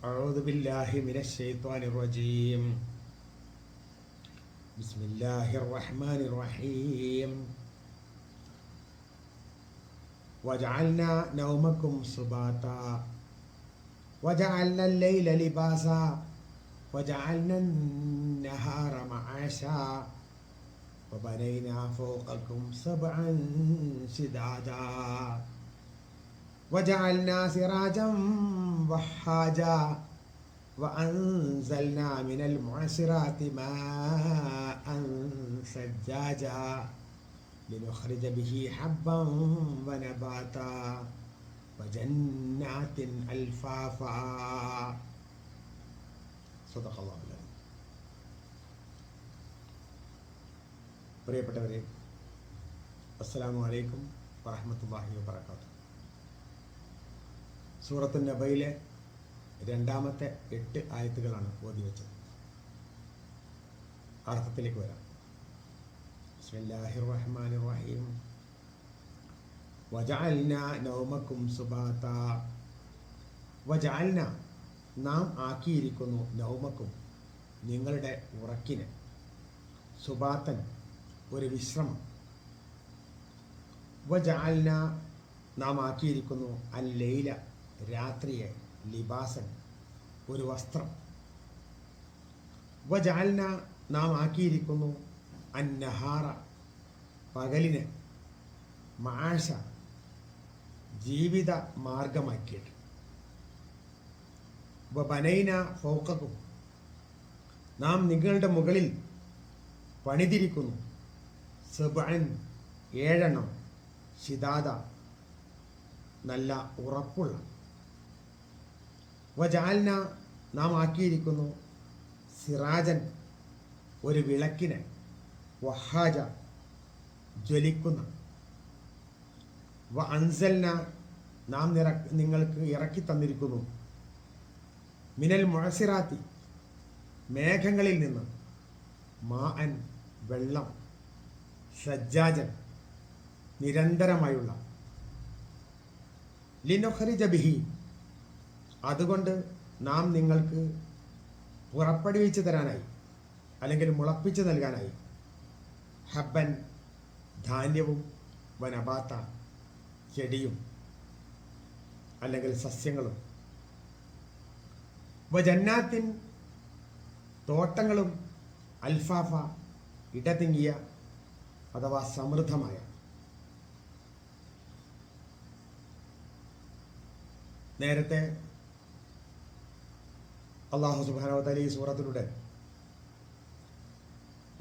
أعوذ بالله من الشيطان الرجيم. بسم الله الرحمن الرحيم. وجعلنا نومكم سباتا وجعلنا الليل لباسا وجعلنا النهار معاشا وبنينا فوقكم سبعا شدادا وجعلنا سراجا وهاجا وأنزلنا من المعصرات ماء ثجاجا لنخرج به حبا ونباتا وجنات ألفافا. صدق الله العظيم. പ്രിയപ്പെട്ടവരെ, അസ്സലാമു അലൈക്കും വറഹ്മത്തുള്ളാഹി വബറകാതുഹു. സൂറത്തു നബയിലെ രണ്ടാമത്തെ 8 ആയത്തുകളാണ് ഓതി വെച്ചത്. അർത്ഥത്തിലേക്ക് വരാം. ബിസ്മില്ലാഹിർ റഹ്മാനിർ റഹീം. വജഅൽനാ നൗമക്കും സുബാതാ. വജഅൽനാ, നാം ആക്കിയിരിക്കുന്നു, നൗമക്കും, നിങ്ങളുടെ ഉറക്കിനെ, സുബാത്തൻ, ഒരു വിശ്രമം. വജഅൽനാ, നാം ആക്കിയിരിക്കുന്നു, അൽ ലൈല, രാത്രിയെ, ലിബാസൻ, ഒരു വസ്ത്രം. വജഅൽനാ, നാം ആക്കിയിരിക്കുന്നു, അന്നഹാറ, പകലിനെ, മആശ, ജീവിത മാർഗമാക്കിയിട്ട്. വബനൈന ഫൗഖക്കും, നാം നിങ്ങളുടെ മുകളിൽ പണിതിരിക്കുന്നു, സബ്അൻ, 7 ശിദാദ, നല്ല ഉറപ്പുള്ള. വജഅൽന, നാം ആക്കിയിരിക്കുന്നു, സിറാജൻ, ഒരു വിളക്കിനെ, വഹാജ, ജ്വലിക്കുന്ന. വ അൻസൽന, നാം നിങ്ങൾക്ക് ഇറക്കി തന്നിരിക്കുന്നു, മിനൽ മുഅസിറാത്തി, മേഘങ്ങളിൽ നിന്ന്, മാഅൻ, വെള്ളം, സജ്ജാജൻ, നിരന്തരമായുള്ള. ലിനുഖ്രിജ ബിഹി, അതുകൊണ്ട് നാം നിങ്ങൾക്ക് പുറപ്പെടുവിച്ചു തരാനായി, അല്ലെങ്കിൽ മുളപ്പിച്ചു നൽകാനായി, ഹബ്ബൻ, ധാന്യവും, വനബാത്ത, ചെടിയും അല്ലെങ്കിൽ സസ്യങ്ങളും, വജന്നാത്തിൻ, തോട്ടങ്ങളും, അൽഫാഫ, ഇടതിങ്ങിയ അഥവാ സമൃദ്ധമായ. നേരത്തെ അല്ലാഹു സുബ്ഹാനഹു വ തആല ഈ സൂറത്തിലൂടെ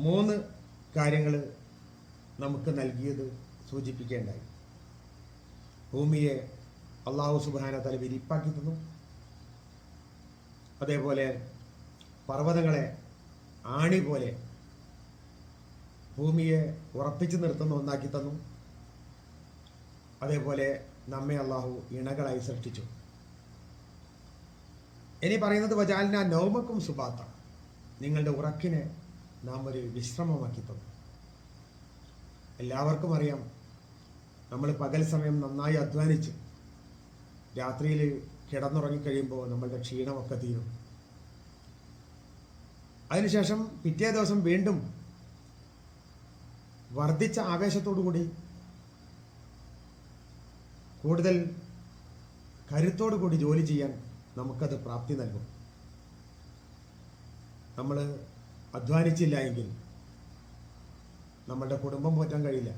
3 കാര്യങ്ങൾ നമുക്ക് നൽകിയത് സൂചിപ്പിക്കേണ്ടായി. ഭൂമിയെ അല്ലാഹു സുബ്ഹാനഹു വ തആല വിരിപ്പാക്കി തന്നു. അതേപോലെ പർവ്വതങ്ങളെ ആണി പോലെ ഭൂമിയെ ഉറപ്പിച്ചു നിർത്തുന്ന ഒന്നാക്കി തന്നു. അതേപോലെ നമ്മെ അല്ലാഹു ഇണകളായി സൃഷ്ടിച്ചു. ഇനി പറയുന്നത് വജഅൽന നൗമക്കും സുബാത്ത, നിങ്ങളുടെ ഉറക്കിനെ നാം ഒരു വിശ്രമമാക്കി തന്നു. എല്ലാവർക്കും അറിയാം, നമ്മൾ പകൽ സമയം നന്നായി അധ്വാനിച്ച് രാത്രിയിൽ കിടന്നുറങ്ങിക്കഴിയുമ്പോൾ നമ്മളുടെ ക്ഷീണമൊക്കെ തീരും. അതിനുശേഷം പിറ്റേ ദിവസം വീണ്ടും വർദ്ധിച്ച ആവേശത്തോടു കൂടി, കൂടുതൽ കരുത്തോടു കൂടി ജോലി ചെയ്യാൻ നമുക്കത് പ്രാപ്തി നൽകും. നമ്മൾ അധ്വാനിച്ചില്ല എങ്കിൽ നമ്മളുടെ കുടുംബം പോറ്റാൻ കഴിയില്ല.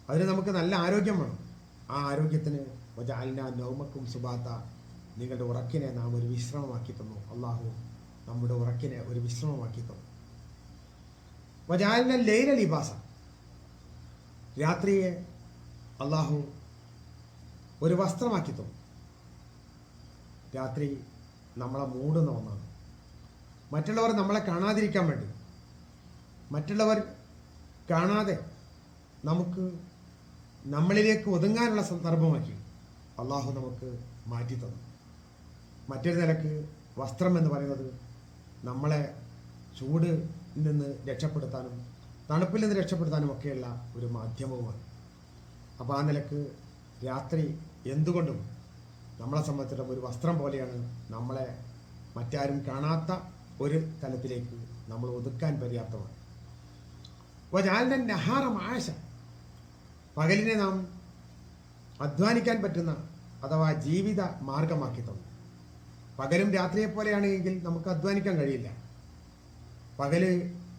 അതിന് നമുക്ക് നല്ല ആരോഗ്യം വേണം. ആ ആരോഗ്യത്തിന് വജഅൽനാ നൗമക്കും സുബാത്ത, നിങ്ങളുടെ ഉറക്കിനെ നാം ഒരു വിശ്രമമാക്കി തന്നു. അല്ലാഹു നമ്മുടെ ഉറക്കിനെ ഒരു വിശ്രമമാക്കി തന്നു. വജഅൽനാ ലൈല ലിബാസ, രാത്രിയെ അല്ലാഹു ഒരു വസ്ത്രമാക്കി തന്നു. രാത്രി നമ്മളെ മൂടുന്ന ഒന്നാണ്. മറ്റുള്ളവർ നമ്മളെ കാണാതിരിക്കാൻ വേണ്ടി, മറ്റുള്ളവർ കാണാതെ നമുക്ക് നമ്മളിലേക്ക് ഒതുങ്ങാനുള്ള സന്ദർഭമാക്കി അല്ലാഹു നമുക്ക് മാറ്റി തന്നു. മറ്റൊരു നിലക്ക് വസ്ത്രം എന്ന് പറയുന്നത് നമ്മളെ ചൂട് നിന്ന് രക്ഷപ്പെടുത്താനും തണുപ്പിൽ നിന്ന് രക്ഷപ്പെടുത്താനും ഒക്കെയുള്ള ഒരു മാധ്യമവുമാണ്. അപ്പോൾ ആ നിലക്ക് രാത്രി എന്തുകൊണ്ടും നമ്മളെ സംബന്ധിച്ചിടത്തോളം ഒരു വസ്ത്രം പോലെയാണ്. നമ്മളെ മറ്റാരും കാണാത്ത ഒരു തലത്തിലേക്ക് നമ്മൾ ഒതുക്കാൻ പര്യാപ്തമാണ്. വജാലിന്റെ നഹാറ ആശ, പകലിനെ നാം അധ്വാനിക്കാൻ പറ്റുന്ന അഥവാ ജീവിത മാർഗമാക്കി തന്നു. പകലും രാത്രിയെ പോലെയാണെങ്കിൽ നമുക്ക് അധ്വാനിക്കാൻ കഴിയില്ല. പകല്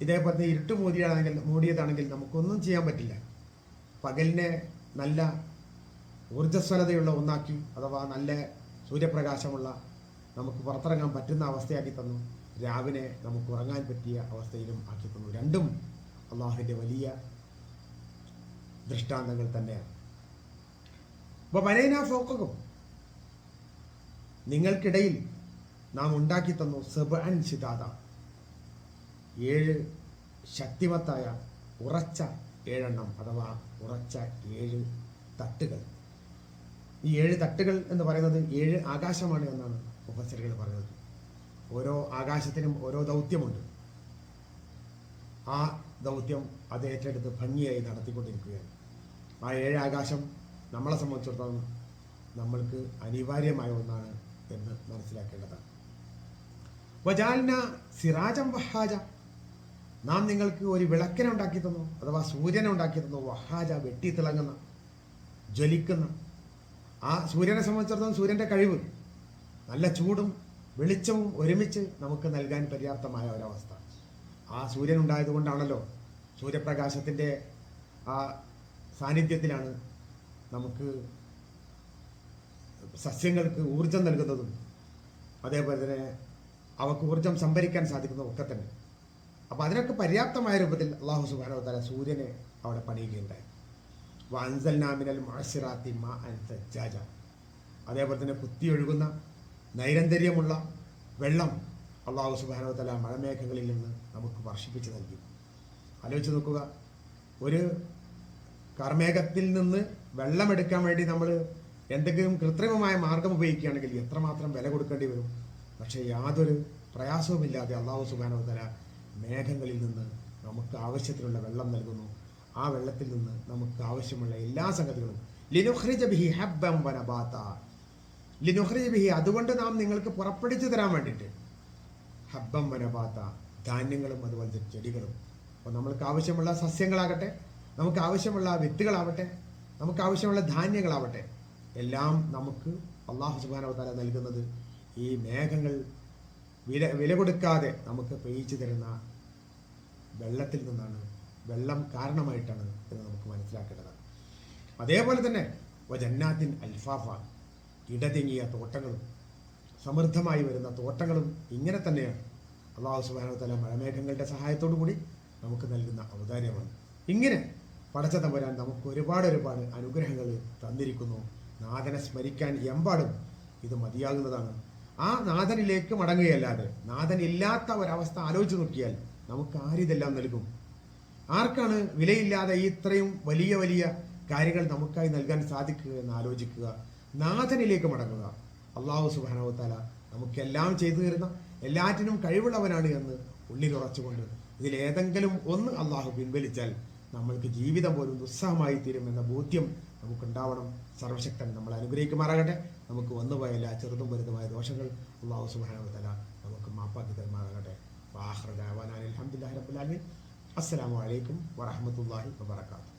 ഇതേപോലെ ഇരുട്ട് മൂടിയതാണെങ്കിൽ നമുക്കൊന്നും ചെയ്യാൻ പറ്റില്ല. പകലിനെ നല്ല ഊർജ്ജസ്വലതയുള്ള ഒന്നാക്കി, അഥവാ നല്ല സൂര്യപ്രകാശമുള്ള നമുക്ക് പുറത്തിറങ്ങാൻ പറ്റുന്ന അവസ്ഥയാക്കി തന്നു. രാവിലെ നമുക്ക് ഉറങ്ങാൻ പറ്റിയ അവസ്ഥയിലും ആക്കി തന്നു. രണ്ടും അള്ളാഹുവിൻ്റെ വലിയ ദൃഷ്ടാന്തങ്ങൾ തന്നെയാണ്. അപ്പോൾ ബനൈനാ ഫൗഖക്കും, നിങ്ങൾക്കിടയിൽ നാം ഉണ്ടാക്കി തന്നു സബ്അൻ ശിദാദ, 7 ശക്തിമത്തായ ഉറച്ച 7 അഥവാ ഉറച്ച 7 തട്ടുകൾ. ഈ 7 തട്ടുകൾ എന്ന് പറയുന്നത് 7 ആകാശമാണ് എന്നാണ് മുഫസ്സിറുകൾ പറയുന്നത്. ഓരോ ആകാശത്തിനും ഓരോ ദൗത്യമുണ്ട്. ആ ദൗത്യം അത് ഏറ്റെടുത്ത് ഭംഗിയായി നടത്തിക്കൊണ്ടിരിക്കുകയാണ്. ആ 7 ആകാശം നമ്മളെ സംബന്ധിച്ചിടത്തോളം നമ്മൾക്ക് അനിവാര്യമായ ഒന്നാണ് എന്ന് മനസ്സിലാക്കേണ്ടതാണ്. വജാൽന സിറാജം വഹാജ, നാം നിങ്ങൾക്ക് ഒരു വിളക്കിനെ ഉണ്ടാക്കി തന്നു, അഥവാ സൂര്യനെ ഉണ്ടാക്കി തന്നു. വഹാജ, വെട്ടിത്തിളങ്ങുന്ന, ജ്വലിക്കുന്ന. ആ സൂര്യനെ സംബന്ധിച്ചിടത്തോളം സൂര്യൻ്റെ കഴിവ്, നല്ല ചൂടും വെളിച്ചവും ഒരുമിച്ച് നമുക്ക് നൽകാൻ പര്യാപ്തമായ ഒരവസ്ഥ. ആ സൂര്യൻ ഉണ്ടായതുകൊണ്ടാണല്ലോ, സൂര്യപ്രകാശത്തിൻ്റെ ആ സാന്നിധ്യത്തിലാണ് നമുക്ക് സസ്യങ്ങൾക്ക് ഊർജം നൽകുന്നതും അതേപോലെ തന്നെ അവർക്ക് ഊർജം സംഭരിക്കാൻ സാധിക്കുന്നതും ഒക്കെ തന്നെ. അപ്പോൾ അതിനൊക്കെ പര്യാപ്തമായ രൂപത്തിൽ അല്ലാഹു സുബ്ഹാനഹു വ തആല സൂര്യനെ അവിടെ പണിയുകയുണ്ടായി. വഅൻസൽനാ മിനൽ മുഅസ്സിറാത്തി മാഅൻ സജ്ജാജ, അതേപോലെ തന്നെ കുത്തിയൊഴുകുന്ന നൈരന്തര്യമുള്ള വെള്ളം അല്ലാഹു സുബ്ഹാനഹു വ തആല മഴമേഘങ്ങളിൽ നിന്ന് നമുക്ക് വർഷിപ്പിച്ച് നൽകി. ആലോചിച്ച് നോക്കുക, ഒരു കർമേഘത്തിൽ നിന്ന് വെള്ളമെടുക്കാൻ വേണ്ടി നമ്മൾ എന്തെങ്കിലും കൃത്രിമമായ മാർഗം ഉപയോഗിക്കുകയാണെങ്കിൽ എത്രമാത്രം വില കൊടുക്കേണ്ടി വരും. പക്ഷേ യാതൊരു പ്രയാസവുമില്ലാതെ അല്ലാഹു സുബ്ഹാനഹു വ തആല മേഘങ്ങളിൽ നിന്ന് നമുക്ക് ആവശ്യത്തിനുള്ള വെള്ളം നൽകുന്നു. ആ വെള്ളത്തിൽ നിന്ന് നമുക്ക് ആവശ്യമുള്ള എല്ലാ സംഗതികളും ലിനുഖ്രിജ ബിഹി ഹബ്ബൻ വനബാത, ലിനുഖ്രിജ ബിഹി, അതുകൊണ്ട് നാം നിങ്ങൾക്ക് പുറപ്പെടുവിച്ചു തരാൻ വേണ്ടിയിട്ട്, ഹബ്ബൻ വനബാത, ധാന്യങ്ങളും അതുപോലത്തെ ചെടികളും. അപ്പോൾ നമ്മൾക്ക് ആവശ്യമുള്ള സസ്യങ്ങളാകട്ടെ, നമുക്ക് ആവശ്യമുള്ള വിത്തുകളാവട്ടെ, നമുക്ക് ആവശ്യമുള്ള ധാന്യങ്ങളാവട്ടെ, എല്ലാം നമുക്ക് അല്ലാഹു സുബ്ഹാനഹു വ തആല നൽകുന്നത് ഈ മേഘങ്ങൾ വില കൊടുക്കാതെ നമുക്ക് പെയ്ച്ചു തരുന്ന വെള്ളത്തിൽ നിന്നാണ്. വെള്ളം കാരണമായിട്ടാണ് എന്ന് നമുക്ക് മനസ്സിലാക്കേണ്ടതാണ്. അതേപോലെ തന്നെ വജന്നാത്തിൻ അൽഫാഫ, ഇടതിങ്ങിയ തോട്ടങ്ങളും സമൃദ്ധമായി വരുന്ന തോട്ടങ്ങളും ഇങ്ങനെ തന്നെയാണ് അല്ലാഹു സുബ്ഹാനഹു വ തആല മഴമേഘങ്ങളുടെ സഹായത്തോടു കൂടി നമുക്ക് നൽകുന്ന ഔദാര്യമാണ്. ഇങ്ങനെ പടച്ച തമ്പുരാൻ നമുക്ക് ഒരുപാട് അനുഗ്രഹങ്ങൾ തന്നിരിക്കുന്നു. നാഥനെ സ്മരിക്കാൻ എമ്പാടും ഇത് മതിയാകുന്നതാണ്. ആ നാഥനിലേക്ക് മടങ്ങുകയല്ലാതെ നാഥൻ ഇല്ലാത്ത ഒരവസ്ഥ ആലോചിച്ച് നോക്കിയാൽ നമുക്ക് ആരിതെല്ലാം നൽകും? ആർക്കാണ് വിലയില്ലാതെ ഇത്രയും വലിയ വലിയ കാര്യങ്ങൾ നമുക്കായി നൽകാൻ സാധിക്കുക എന്ന് ആലോചിക്കുക. നാഥനിലേക്ക് മടങ്ങുക. അല്ലാഹു സുബ്ഹാനഹു വ തആല നമുക്കെല്ലാം ചെയ്തു തരുന്ന, എല്ലാറ്റിനും കഴിവുള്ളവനാണ് എന്ന് ഉള്ളിലുറച്ചുകൊണ്ട് ഇതിലേതെങ്കിലും ഒന്ന് അള്ളാഹു പിൻവലിച്ചാൽ നമ്മൾക്ക് ജീവിതം പോലും ദുസ്സഹമായി തീരുമെന്ന ബോധ്യം നമുക്കുണ്ടാവണം. സർവശക്തൻ നമ്മളെ അനുഗ്രഹിക്കുമാറാകട്ടെ. നമുക്ക് വന്നുപോയ എല്ലാ ചെറുതും വലുതുമായ ദോഷങ്ങൾ അല്ലാഹു സുബ്ഹാനഹു വ തആല നമുക്ക് മാപ്പാക്കി തരുമാറാകട്ടെ. വാഖിറു ദഅവാനാ അൽഹംദുലില്ലാഹി റബ്ബിൽ ആലമീൻ. അസ്സലാമു അലൈക്കും വറഹ്മത്തുള്ളാഹി വബറകാതുഹു.